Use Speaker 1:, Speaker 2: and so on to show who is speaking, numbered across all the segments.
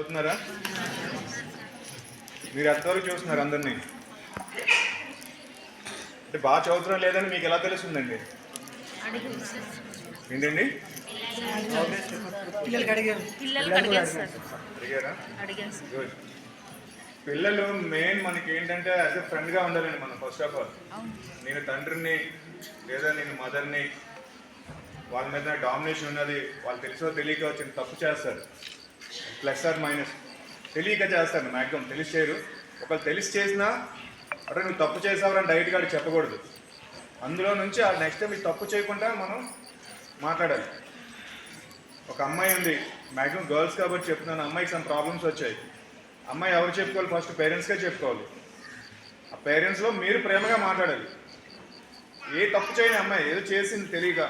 Speaker 1: చదువుతున్నారా? మీరు ఎంతవరకు చూస్తున్నారు అందరినీ? అంటే బాగా చదువుతున్నా లేదని మీకు ఎలా తెలుస్తుందండి? ఏంటండి? అడిగారా? గుడ్. పిల్లలు మెయిన్ మనకి ఏంటంటే యాజ్ ఎ ఫ్రెండ్గా ఉండాలండి. మనం ఫస్ట్ ఆఫ్ ఆల్ నేను తండ్రిని లేదా నేను మదర్ని, వాళ్ళ మీద డామినేషన్ ఉన్నది. వాళ్ళు తెలుసో తెలియక వచ్చిన తప్పు చేస్తారు, ప్లస్ ఆర్ మైనస్ తెలియక చేస్తారు. మ్యాక్సిమం తెలిసి చేయరు. ఒకవేళ తెలిసి చేసినా అంటే నువ్వు తప్పు చేసావని డైరెక్ట్గా అడిగి చెప్పకూడదు. అందులో నుంచి ఆ నెక్స్ట్ టైం మీరు తప్పు చేయకుండా మనం మాట్లాడాలి. ఒక అమ్మాయి ఉంది, మ్యాక్సిమం గర్ల్స్ కాబట్టి చెప్తున్నాను, అమ్మాయికి సమ్ ప్రాబ్లమ్స్ వచ్చాయి. అమ్మాయి ఎవరు చెప్పుకోవాలి? ఫస్ట్ పేరెంట్స్కే చెప్పుకోవాలి. ఆ పేరెంట్స్లో మీరు ప్రేమగా మాట్లాడాలి. ఏ తప్పు చేయని అమ్మాయి ఏదో చేసింది తెలియక,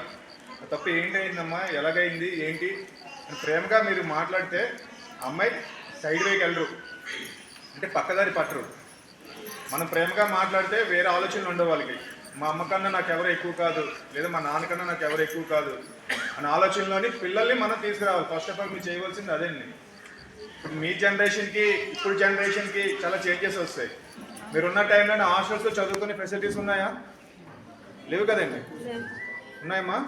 Speaker 1: ఆ తప్పు ఏంటయిందమ్మా, ఎలాగైంది, ఏంటి అని ప్రేమగా మీరు మాట్లాడితే అమ్మాయి సైడ్ వేకి వెళ్ళరు, అంటే పక్కదారి పట్టరు. మనం ప్రేమగా మాట్లాడితే వేరే ఆలోచనలు ఉండవు వాళ్ళకి. మా అమ్మ కన్నా నాకు ఎవరు ఎక్కువ కాదు, లేదా మా నాన్నకన్నా నాకు ఎవరు ఎక్కువ కాదు అనే ఆలోచనలోని పిల్లల్ని మనం తీసుకురావాలి. ఫస్ట్ ఆఫ్ ఆల్ మీరు చేయవలసింది అదేండి. ఇప్పుడు మీ జనరేషన్కి ఇప్పుడు జనరేషన్కి చాలా చేంజెస్ వస్తాయి. మీరున్న టైంలో హాస్టల్స్లో చదువుకునే ఫెసిలిటీస్ ఉన్నాయా? లేవు కదండి. ఉన్నాయమ్మా?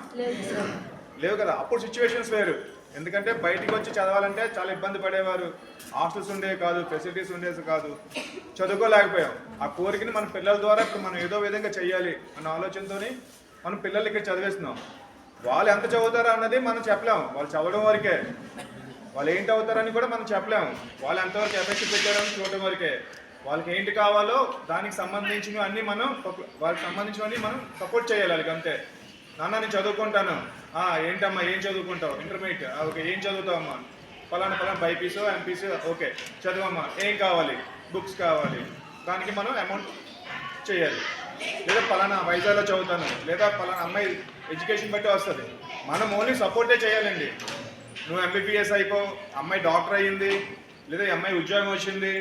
Speaker 1: లేవు కదా. అప్పుడు సిచ్యువేషన్స్ వేరు. ఎందుకంటే బయటికి వచ్చి చదవాలంటే చాలా ఇబ్బంది పడేవారు. హాస్టల్స్ ఉండేవి కాదు, ఫెసిలిటీస్ ఉండేది కాదు, చదువుకోలేకపోయాం. ఆ కోరికని మన పిల్లల ద్వారా ఇప్పుడు మనం ఏదో విధంగా చెయ్యాలి అన్న ఆలోచనతో మనం పిల్లల్ని ఇక్కడ చదివేస్తున్నాం. వాళ్ళు ఎంత చదువుతారా అన్నది మనం చెప్పలేము. వాళ్ళు చదవడం వరకే. వాళ్ళు ఏంటి అవుతారని కూడా మనం చెప్పలేము. వాళ్ళు ఎంతవరకు ఎఫెక్ట్ పెట్టారని చూడడం వరకే. వాళ్ళకి ఏంటి కావాలో దానికి సంబంధించినవి అన్నీ మనం వాళ్ళకి సంబంధించినవన్నీ మనం సపోర్ట్ చేయాలి. వాళ్ళకి అంతే. నాన్న నేను చదువుకుంటాను. ఏంటమ్మా ఏం చదువుకుంటావు? ఇంటర్మీడియట్. ఓకే, ఏం చదువుతావమ్మా? ఫలానా బైపీసో ఎంపీసో. ఓకే, చదువమ్మా. ఏం కావాలి? బుక్స్ కావాలి. దానికి మనం అమౌంట్ చేయాలి. లేదా ఫలానా వైజాగ్లో చదువుతాను, లేదా ఫలానా అమ్మాయి ఎడ్యుకేషన్ బట్టి వస్తుంది. మనం ఓన్లీ సపోర్టే చేయాలండి. నువ్వు ఎంబీబీఎస్ అయిపో, అమ్మాయి డాక్టర్ అయ్యింది, లేదా అమ్మాయి ఉద్యోగం వచ్చింది,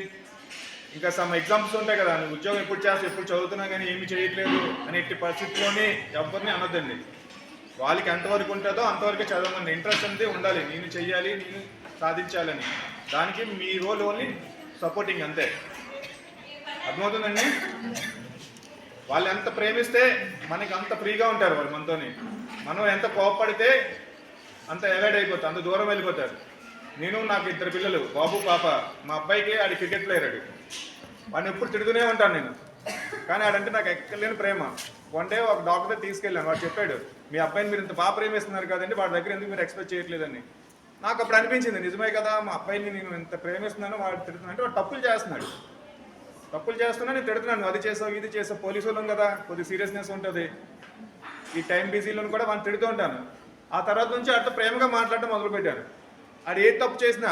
Speaker 1: ఇంకా సమ్ ఎగ్జామ్స్ ఉంటాయి కదా, నువ్వు ఉద్యోగం ఎప్పుడు చేస్తావు, ఎప్పుడు చదువుతున్నా కానీ ఏమి చేయట్లేదు అనే పరిస్థితిలోనే ఎవరిని అనొద్దండి. వాళ్ళకి ఎంతవరకు ఉంటుందో అంతవరకు చదవమండి. ఇంట్రెస్ట్ అనేది ఉండాలి. నేను చెయ్యాలి, నేను సాధించాలని. దానికి మీ రోల్ ఓన్లీ సపోర్టింగ్, అంతే. అర్థమవుతుందండి? వాళ్ళు ఎంత ప్రేమిస్తే మనకి అంత ఫ్రీగా ఉంటారు వాళ్ళు మనతోని. మనం ఎంత కోపపడితే అంత అవాయిడ్ అయిపోతాం, అంత దూరం వెళ్ళిపోతారు. నాకు 2 పిల్లలు, బాబు పాప. మా అబ్బాయికి ఆడి క్రికెట్ ప్లేయర్. వాడిని ఎప్పుడు తిడుతూనే ఉంటాను నేను, కానీ ఆడంటే నాకు ఎక్కలేని ప్రేమ. వన్ డే ఒక డాక్టర్ తీసుకెళ్ళాను. వాడు చెప్పాడు, మీ అబ్బాయిని మీరు ఇంత బాగా ప్రేమిస్తున్నారు కదండి, వాడి దగ్గర ఎందుకు మీరు ఎక్స్పెక్ట్ చేయట్లేదని. నాకు అప్పుడు అనిపించింది, నిజమే కదా, మా అబ్బాయిని నేను ఇంత ప్రేమిస్తున్నాను, వాడు తిడుతున్నాను అంటే వాడు తప్పులు చేస్తున్నాడు. తప్పులు చేస్తున్నా నేను తిడుతున్నాను. అది చేసావు, ఇది చేసావు. పోలీసు వాళ్ళం కదా, కొద్దిగా సీరియస్నెస్ ఉంటుంది. ఈ టైం బిజీలో కూడా వాడిని తిడుతూ ఉంటాను. ఆ తర్వాత నుంచి వాడితో ప్రేమగా మాట్లాడటం మొదలుపెట్టాను. ఆడు ఏ తప్పు చేసినా,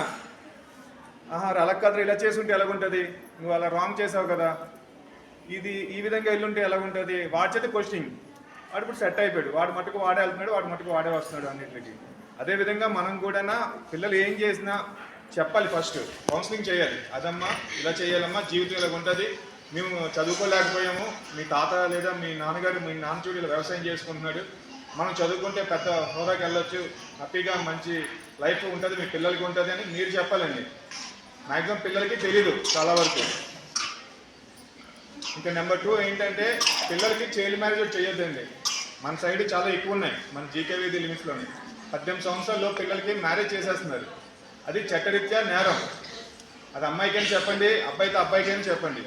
Speaker 1: అలా కాదు, ఇలా చేసుంటే ఎలాగుంటుంది, నువ్వు అలా రాంగ్ చేసావు కదా, ఇది ఈ విధంగా వెళ్ళుంటే ఎలాగుంటుంది, వాడి చేత క్వశ్చనింగ్. వాడు ఇప్పుడు సెట్ అయిపోయాడు. వాడు మటుకు వాడే వెళ్తున్నాడు, వాడు మటుకు వాడే వస్తున్నాడు అన్నింటికి. అదేవిధంగా మనం కూడా పిల్లలు ఏం చేసినా చెప్పాలి. ఫస్ట్ కౌన్సిలింగ్ చేయాలి. అదమ్మా ఇలా చేయాలమ్మా, జీవితం ఇలా ఉంటుంది, మేము చదువుకోలేకపోయాము, మీ తాత లేదా మీ నాన్నగారు, మీ నాన్న చూడు ఇలా వ్యవసాయం చేసుకుంటున్నాడు, మనం చదువుకుంటే పెద్ద హోదాకి వెళ్ళొచ్చు, హ్యాపీగా మంచి లైఫ్ ఉంటుంది, మీ పిల్లలకి ఉంటుంది అని మీరు చెప్పాలండి. మ్యాక్సిమం పిల్లలకి తెలీదు చాలా వరకు. ఇంకా నెంబర్ 2 ఏంటంటే పిల్లలకి చైల్డ్ మ్యారేజ్ చేయొద్దండి. మన సైడ్ చాలా ఎక్కువ ఉన్నాయి, మన జీకేవీధి లిమిట్స్లోని. 18 సంవత్సరాల్లో పిల్లలకి మ్యారేజ్ చేసేస్తున్నారు. అది చట్టరీత్యా నేరం. అది అమ్మాయికైనా చెప్పండి, అబ్బాయితో అబ్బాయికైనా చెప్పండి.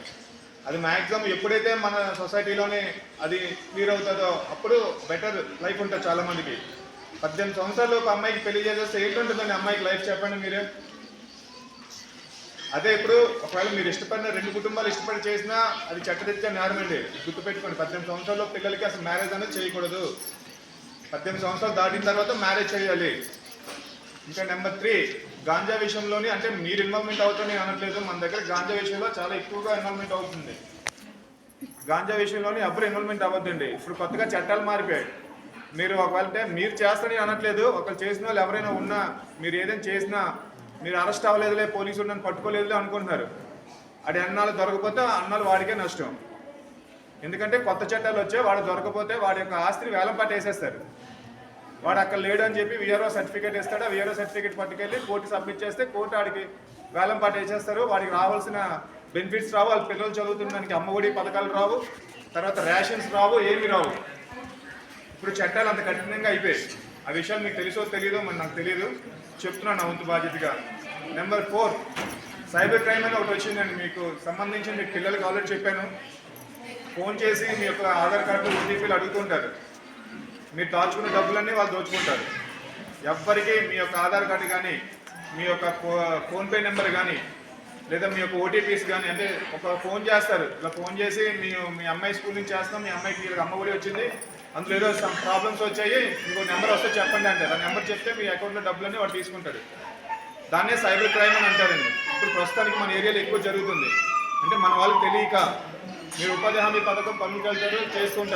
Speaker 1: అది మ్యాక్సిమం ఎప్పుడైతే మన సొసైటీలోనే అది క్లియర్ అవుతుందో అప్పుడు బెటర్ లైఫ్ ఉంటుంది చాలామందికి. 18 సంవత్సరాలు ఒక అమ్మాయికి పెళ్లి చేసేస్తే ఏంటి ఉంటుందండి అమ్మాయికి లైఫ్, చెప్పండి మీరే. అదే ఇప్పుడు ఒకవేళ మీరు ఇష్టపడిన 2 కుటుంబాలు ఇష్టపడి చేసినా అది చట్టరీత్యా నేరం అండి. గుర్తుపెట్టుకోండి, 18 సంవత్సరాల్లో పిల్లలకి అసలు మ్యారేజ్ అనేది చేయకూడదు. 18 సంవత్సరాలు దాటిన తర్వాత మ్యారేజ్ చేయాలి. ఇంకా నెంబర్ 3, గాంజా విషయంలోని, అంటే మీరు ఇన్వాల్వ్మెంట్ అవుతుంది అనట్లేదు, మన దగ్గర గాంజా విషయంలో చాలా ఎక్కువగా ఇన్వాల్వ్మెంట్ అవుతుంది. గాంజా విషయంలోని ఎవరు ఇన్వాల్వ్మెంట్ అవ్వద్దండి. ఇప్పుడు కొత్తగా చట్టాలు మారిపోయాయి. మీరు ఒకవేళ మీరు చేస్తారని అనట్లేదు, ఒకళ్ళు చేసిన వాళ్ళు ఎవరైనా ఉన్నా, మీరు ఏదైనా చేసినా మీరు అరెస్ట్ అవ్వలేదులే, పోలీసులు నన్ను పట్టుకోలేదులే అనుకుంటున్నారు. అది అన్నాళ్ళు దొరకపోతే అన్నాళ్ళు వాడికే నష్టం. ఎందుకంటే కొత్త చట్టాలు వచ్చే వాడు దొరకపోతే వాడి యొక్క ఆస్తిని వేలం పట్టేసేస్తారు. వాడు అక్కడ లేడు అని చెప్పి విఆర్ఓ సర్టిఫికేట్ ఇస్తాడు. ఆ విఆర్ఓ సర్టిఫికేట్ పట్టుకెళ్ళి కోర్టు సబ్మిట్ చేస్తే కోర్టు ఆడికి వేలం పాట వేసేస్తారు. వాడికి రావాల్సిన బెనిఫిట్స్ రావు, వాళ్ళ పిల్లలు చదువుతున్నదానికి అమ్మఒడి పథకాలు రావు, తర్వాత రేషన్స్ రావు, ఏమి రావు. ఇప్పుడు చట్టాలు అంత కఠినంగా అయిపోయాయి. ఆ విషయాలు మీకు తెలుసో తెలీదో మరి నాకు తెలియదు, చెప్తున్నాను నా వంతు బాధ్యతగా. నెంబర్ 4, సైబర్ క్రైమ్ అని ఒకటి వచ్చిందండి. మీకు సంబంధించి మీ పిల్లలకి ఆల్రెడీ చెప్పాను. ఫోన్ చేసి మీ యొక్క ఆధార్ కార్డు ఓటీపీలు అడుగుతుంటారు. మీరు దాచుకున్న డబ్బులన్నీ వాళ్ళు దోచుకుంటారు. ఎవ్వరికి మీ యొక్క ఆధార్ కార్డు కానీ, మీ యొక్క ఫోన్పే నెంబర్ కానీ, లేదా మీ యొక్క ఓటీపీస్ కానీ, అంటే ఒక ఫోన్ చేస్తారు. ఇలా ఫోన్ చేసి మీ అమ్మాయి స్కూల్ నుంచి చేస్తాం, మీ అమ్మాయికి అమ్మఒడి వచ్చింది, అందులో ఏదో సమ్ ప్రాబ్లమ్స్ వచ్చాయి, మీకు నెంబర్ వస్తే చెప్పండి అంటారు. ఆ నెంబర్ చెప్తే మీ అకౌంట్లో డబ్బులన్నీ వాడు తీసుకుంటాడు. దాన్నే సైబర్ క్రైమ్ అని అంటారండి. ఇప్పుడు ప్రస్తుతానికి మన ఏరియాలో ఎక్కువ జరుగుతుంది. అంటే మన వాళ్ళకి తెలియక మీరు ఉపాధి హామీ పథకం పనులకు వెళ్తారు, చేస్తుంటారు.